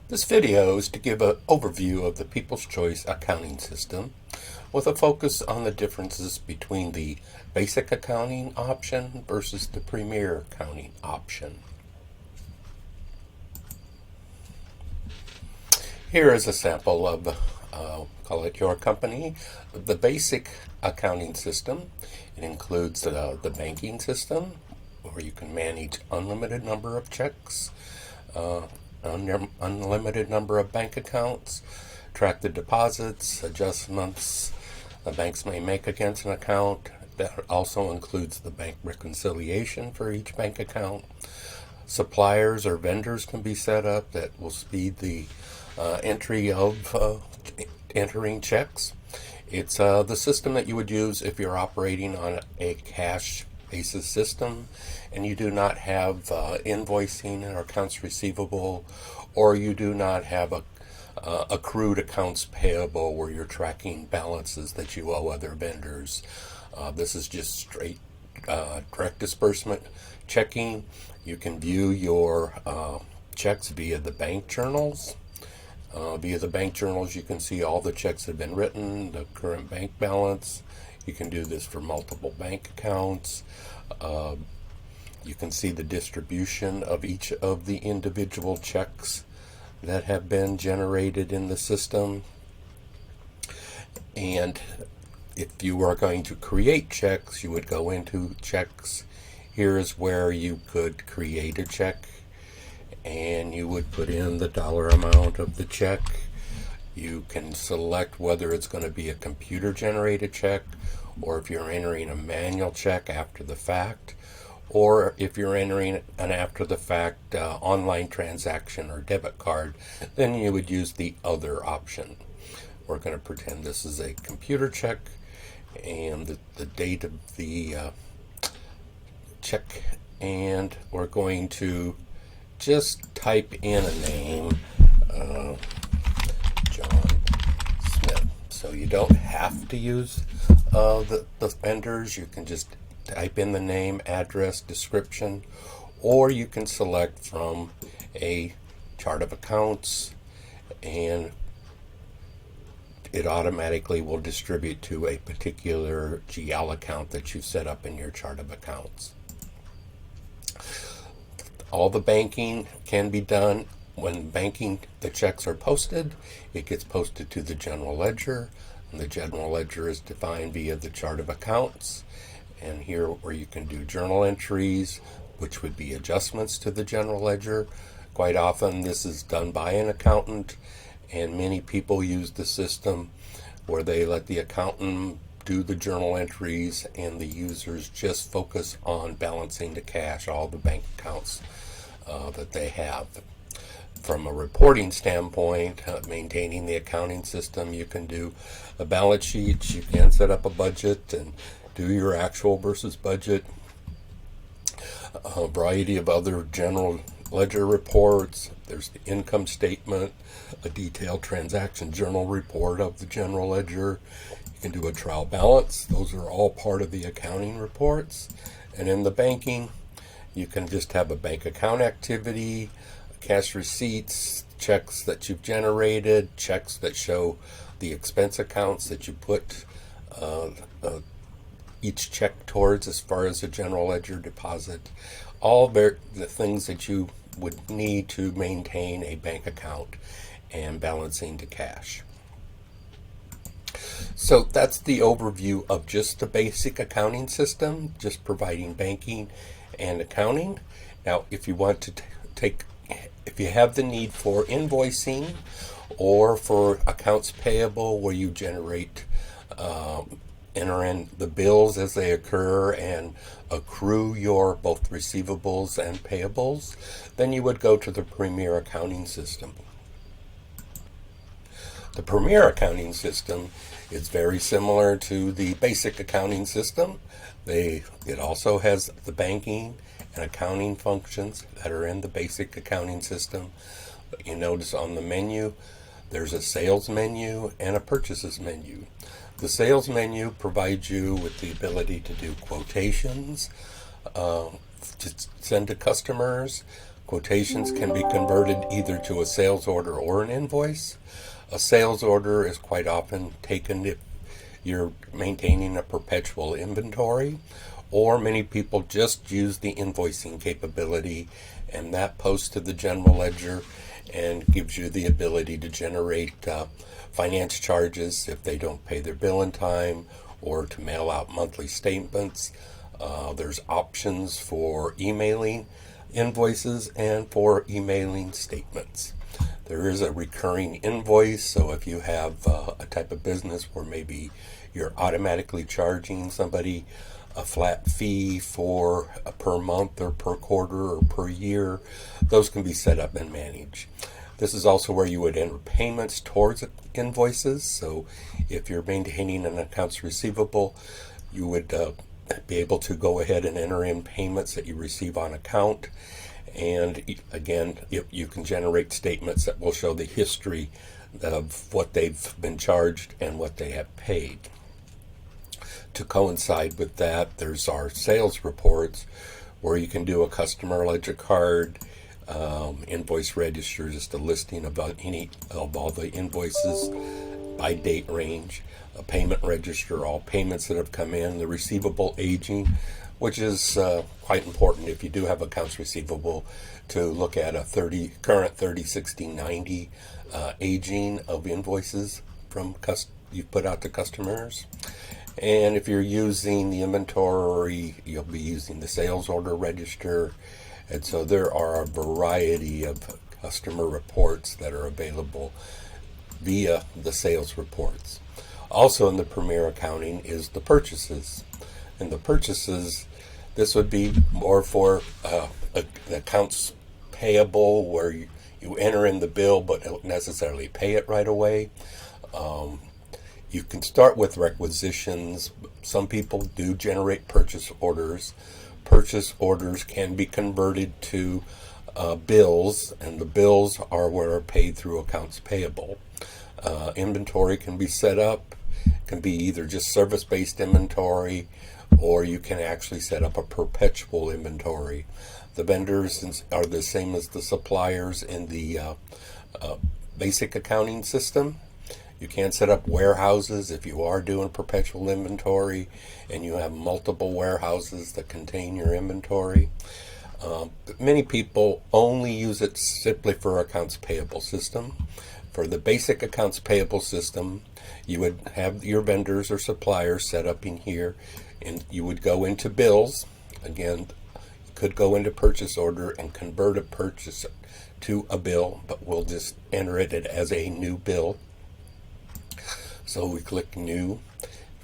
This video is to give an overview of the People's Choice accounting system with a focus on the differences between the basic accounting option versus the premier accounting option. Here is a sample of, call it your company, the basic accounting system. It includes the banking system, where you can manage unlimited number of checks, unlimited number of bank accounts, track the deposits, adjustments the banks may make against an account. That also includes the bank reconciliation for each bank account. Suppliers or vendors can be set up that will speed the entry of entering checks. It's the system that you would use if you're operating on a cash basis system and you do not have invoicing or accounts receivable, or you do not have accrued accounts payable where you're tracking balances that you owe other vendors. This is just straight direct disbursement checking. You can view your checks via the bank journals. Via the bank journals, you can see all the checks that have been written, the current bank balance. You can do this for multiple bank accounts. You can see the distribution of each of the individual checks that have been generated in the system. And if you are going to create checks, you would go into checks. Here is where you could create a check, and you would put in the dollar amount of the check. You can select whether it's going to be a computer generated check, or if you're entering a manual check after the fact, or if you're entering an after the fact online transaction or debit card, then you would use the other option. We're going to pretend this is a computer check, and the date of the check, and we're going to just type in a name, John Smith. So you don't have to use the vendors. You can just type in the name, address, description, or you can select from a chart of accounts, and it automatically will distribute to a particular GL account that you've set up in your chart of accounts. All the banking can be done when the checks are posted. It gets posted to the general ledger, and the general ledger is defined via the chart of accounts. And here where you can do journal entries, which would be adjustments to the general ledger. Quite often this is done by an accountant, and many people use the system where they let the accountant do the journal entries and the users just focus on balancing the cash, all the bank accounts that they have. From a reporting standpoint, maintaining the accounting system, you can do a balance sheet, you can set up a budget and do your actual versus budget, a variety of other general ledger reports. There's the income statement, a detailed transaction journal report of the general ledger. You can do a trial balance. Those are all part of the accounting reports. And in the banking, you can just have a bank account activity, cash receipts, checks that you've generated, checks that show the expense accounts that you put each check towards as far as a general ledger deposit. All the things that you would need to maintain a bank account and balancing the cash. So that's the overview of just the basic accounting system, just providing banking and accounting. Now, if you want to if you have the need for invoicing or for accounts payable where you generate, enter in the bills as they occur and accrue your both receivables and payables, then you would go to the Premier Accounting System. The Premier Accounting System is very similar to the basic accounting system. It also has the banking and accounting functions that are in the basic accounting system. But you notice on the menu, there's a sales menu and a purchases menu. The sales menu provides you with the ability to do quotations, to send to customers, Quotations can be converted either to a sales order or an invoice. A sales order is quite often taken if you're maintaining a perpetual inventory, or many people just use the invoicing capability, and that posts to the general ledger and gives you the ability to generate finance charges if they don't pay their bill in time, or to mail out monthly statements. There's options for emailing invoices and for emailing statements. There is a recurring invoice, so if you have a type of business where maybe you're automatically charging somebody a flat fee for per month or per quarter or per year, those can be set up and managed. This is also where you would enter payments towards invoices. So if you're maintaining an accounts receivable, you would be able to go ahead and enter in payments that you receive on account. And again, you can generate statements that will show the history of what they've been charged and what they have paid. To coincide with that, there's our sales reports, where you can do a customer ledger card, invoice register, just a listing about any of all the invoices by date range, a payment register, all payments that have come in, the receivable aging, which is quite important if you do have accounts receivable, to look at a current 30, 60, 90 aging of invoices from you've put out to customers. And if you're using the inventory, you'll be using the sales order register. And so there are a variety of customer reports that are available via the sales reports. Also in the Premier Accounting is the purchases. And the purchases, this would be more for accounts payable, where you enter in the bill but don't necessarily pay it right away. You can start with requisitions. Some people do generate purchase orders. Purchase orders can be converted to bills, and the bills are what are paid through accounts payable. Inventory can be set up, can be either just service-based inventory, or you can actually set up a perpetual inventory. The vendors are the same as the suppliers in the basic accounting system. You can set up warehouses if you are doing perpetual inventory and you have multiple warehouses that contain your inventory. Many people only use it simply for accounts payable system. For the basic accounts payable system, you would have your vendors or suppliers set up in here, and you would go into bills. Again, you could go into purchase order and convert a purchase to a bill, but we'll just enter it as a new bill. So we click New.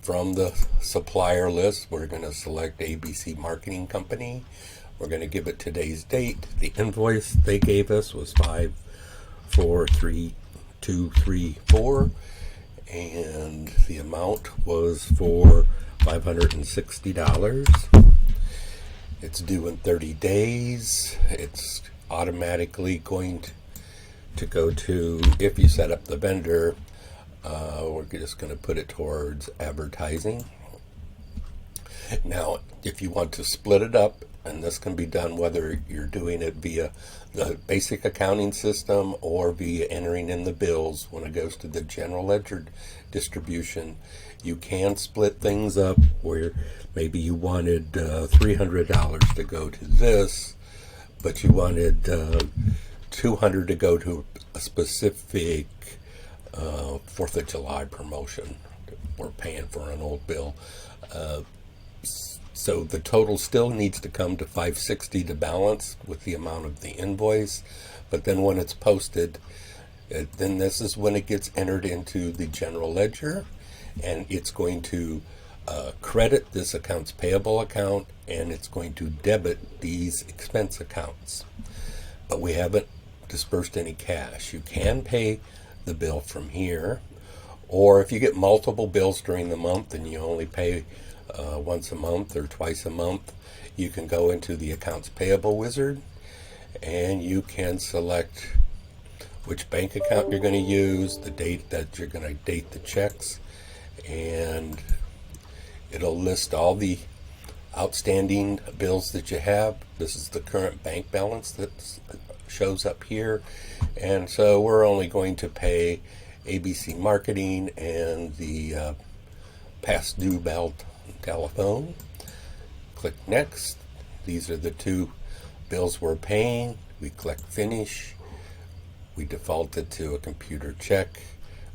From the supplier list, we're going to select ABC Marketing Company. We're going to give it today's date. The invoice they gave us was 543234, and the amount was for $560. It's due in 30 days. It's automatically going to go to, if you set up the vendor, we're just going to put it towards advertising. Now, if you want to split it up, and this can be done whether you're doing it via the basic accounting system or via entering in the bills when it goes to the general ledger distribution, you can split things up where maybe you wanted $300 to go to this, but you wanted $200 to go to a specific 4th of July promotion. We're paying for an old bill. So the total still needs to come to $560 to balance with the amount of the invoice. But then when it's posted, then this is when it gets entered into the general ledger, and it's going to credit this accounts payable account, and it's going to debit these expense accounts. But we haven't dispersed any cash. You can pay the bill from here, or if you get multiple bills during the month and you only pay once a month or twice a month, you can go into the accounts payable wizard and you can select which bank account you're going to use, the date that you're going to date the checks, and it'll list all the outstanding bills that you have. This is the current bank balance that shows up here. And so we're only going to pay ABC Marketing and the past due bill telephone. Click Next. These are the two bills we're paying. We click Finish. We defaulted to a computer check.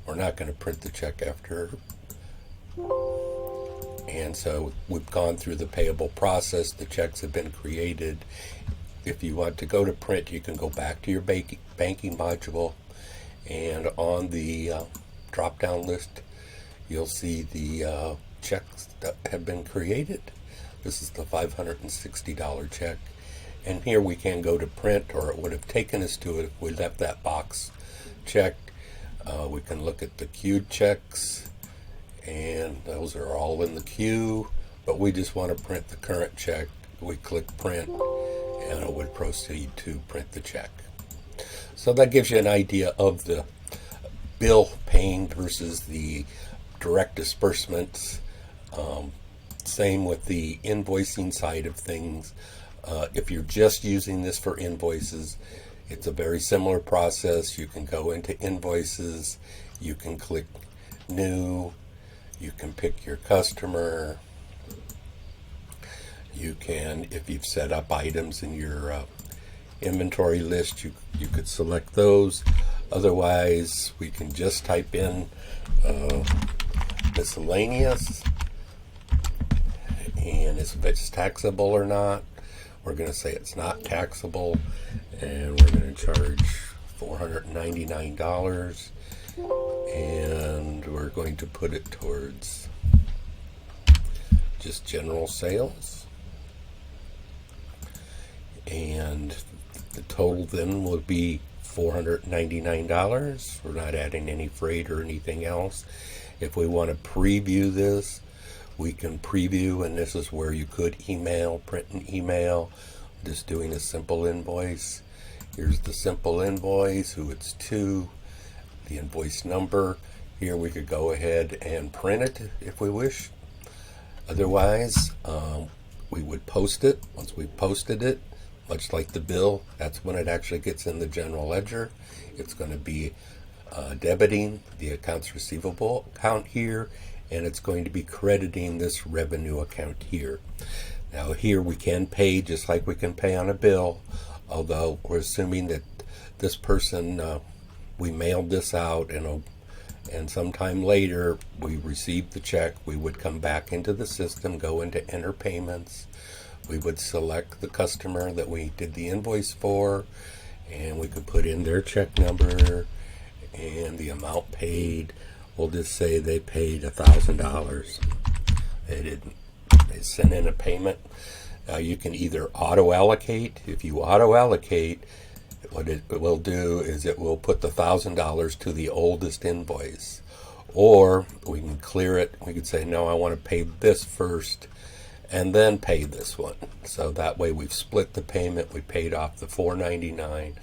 We're not going to print the check after. And so we've gone through the payable process. The checks have been created. If you want to go to print, you can go back to your banking module, and on the drop-down list, you'll see the checks that have been created. This is the $560 check. And here we can go to print, or it would have taken us to it if we left that box checked. We can look at the queued checks, and those are all in the queue, but we just want to print the current check. We click print, and it would proceed to print the check. So that gives you an idea of the bill paying versus the direct disbursements. Same with the invoicing side of things. If you're just using this for invoices, it's a very similar process. You can go into invoices, you can click new, you can pick your customer, you can, if you've set up items in your inventory list, you could select those. Otherwise, we can just type in miscellaneous, and if it's taxable or not. We're going to say it's not taxable, and we're going to charge $499, and we're going to put it towards just general sales, and the total then will be $499. We're not adding any freight or anything else. If we want to preview this, we can preview, and this is where you could print an email, just doing a simple invoice. Here's the simple invoice, who it's to, the invoice number. Here we could go ahead and print it if we wish. Otherwise, we would post it. Once we posted it, much like the bill, that's when it actually gets in the general ledger. It's going to be debiting the accounts receivable account here, and it's going to be crediting this revenue account here. Now here we can pay just like we can pay on a bill, although we're assuming that this person, we mailed this out, and sometime later we received the check. We would come back into the system, go into enter payments. We would select the customer that we did the invoice for, and we could put in their check number and the amount paid. We'll just say they paid $1,000. They sent in a payment. You can either auto-allocate. If you auto-allocate, what it will do is it will put the $1,000 to the oldest invoice. Or we can clear it. We could say, no, I want to pay this first and then pay this one. So that way we've split the payment. We paid off the $499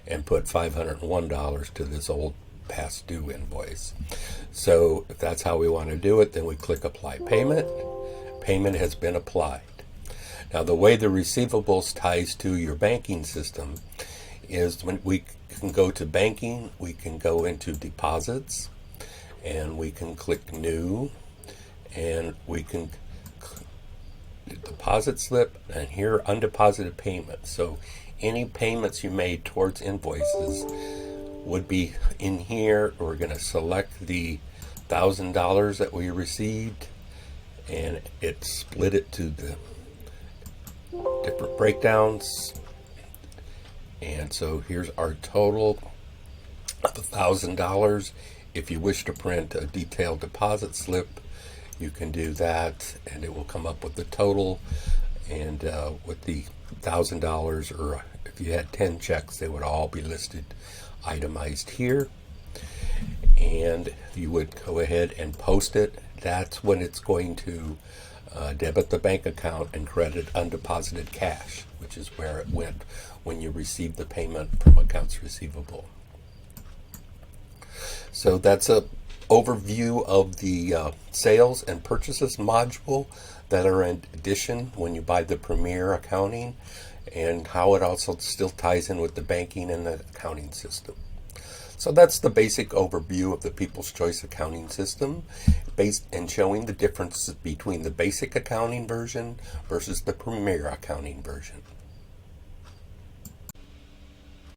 and put $501 to this old past due invoice. So if that's how we want to do it, then we click apply payment. Payment has been applied. Now the way the receivables ties to your banking system is when we can go to banking, we can go into deposits, and we can click new, and we can deposit slip, and here undeposited payments. So any payments you made towards invoices would be in here. We're going to select the $1,000 that we received, and it split it to the different breakdowns. And so here's our total of $1,000. If you wish to print a detailed deposit slip, you can do that, and it will come up with the total. And with the $1,000, or if you had 10 checks, they would all be listed itemized here, and you would go ahead and post it. That's when it's going to debit the bank account and credit undeposited cash, which is where it went when you received the payment from accounts receivable. So that's a overview of the sales and purchases module. that are in addition when you buy the Premier accounting, and how it also still ties in with the banking and the accounting system. So that's the basic overview of the People's Choice accounting system, based and showing the differences between the basic accounting version versus the Premier accounting version.